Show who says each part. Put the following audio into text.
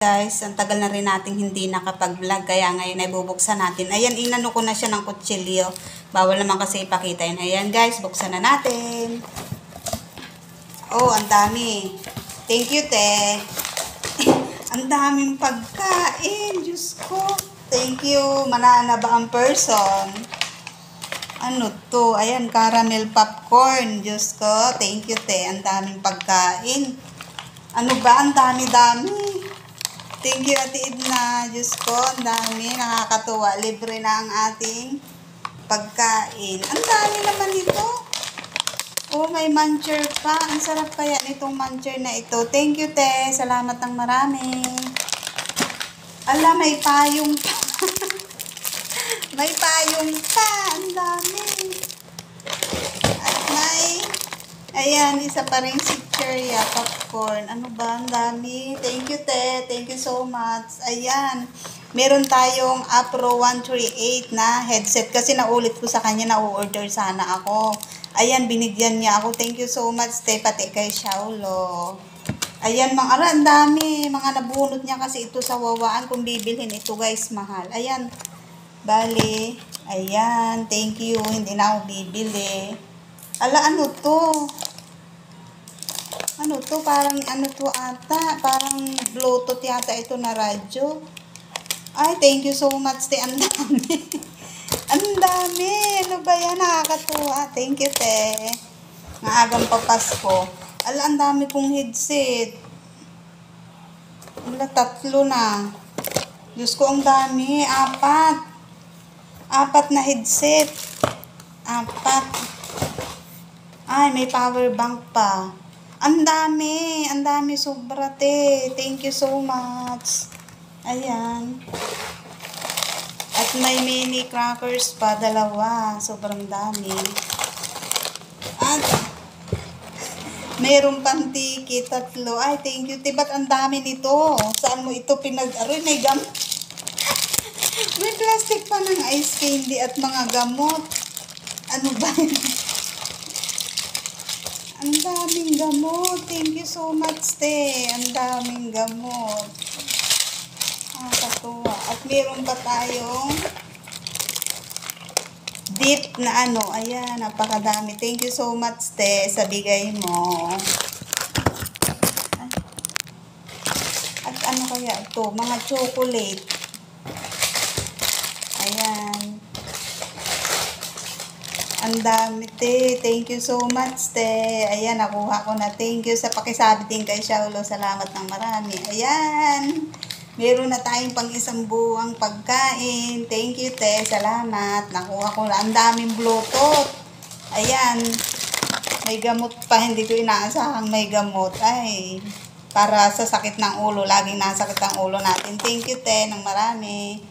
Speaker 1: guys, ang tagal na rin nating hindi nakapag-vlog, kaya ngayon ay bubuksan natin. Ayan, inano ko na siya ng kutsilyo. Bawal naman kasi ipakita yun. Ayan guys, buksan na natin. Oh, ang dami. Thank you, te. Ang daming pagkain. Diyos ko. Thank you. Manana ba ang person? Ano to? Ayan, caramel popcorn. Diyos ko. Thank you, te. Ang daming pagkain. Ano ba? Ang dami-dami. Thank you, Ate Edna. Diyos ko, ang dami. Nakakatuwa. Libre na ang ating pagkain. Ang dami naman ito. Oh, may muncher pa. Ang sarap kaya nitong muncher na ito. Thank you, te. Salamat ng marami. Ala, may payong pa. May payong pa. Ang dami. At may, ayan, isa pa rin si Cherry popcorn. Ano ba? Ang dami. Thank you, te. Thank you so much. Ayan. Meron tayong Apro 138 na headset. Kasi naulit ko sa kanya, na-order sana ako. Ayan, binigyan niya ako. Thank you so much, te. Pati kay Shaulo. Ayan, ang dami. Mga nabunot niya kasi ito sa wawaan. Kung bibilhin ito, guys, mahal. Ayan. Bali. Ayan. Thank you. Hindi na ako bibili. Ala, ano to? Ano to? Parang ano to ata? Parang Bluetooth yata ito na radyo. Ay, thank you so much, te. Ang dami. Ang dami. Ano ba yan? Nakakatuwa. Thank you, te. Maagang papasko. Ala, ang dami kong headset. Ala, 3 na. Diyos ko, ang dami. 4. 4 na headset. 4. Ay, may power bank pa. Ang dami. Ang dami sobra, te. Thank you so much. Ayan. At may mini crackers pa. 2. Sobrang dami. At mayroon pang ticket. 3. Ay, thank you, te. Ba't ang dami nito? Saan mo ito pinag-aroy? May gamot. May plastic pa ng ice candy at mga gamot. Ano ba yun? Ang daming gamot. Thank you so much, te. Ang daming gamot. Katuwa. At meron pa tayong dip na ano. Ayan, napakadami. Thank you so much, te, sa bigay mo. At ano kaya ito? Mga chocolate. Ayan. Ang dami, te. Thank you so much, te. Ayan, nakuha ko na. Thank you sa pakisabi din kay Shaulo. Salamat ng marami. Ayan. Meron na tayong pang isang buwang pagkain. Thank you, te. Salamat. Nakuha ko na. Ang daming Bluetooth. Ayan. May gamot pa. Hindi ko inaasahang may gamot. Ay, para sa sakit ng ulo. Laging nasakit ang ulo natin. Thank you, te, ng marami.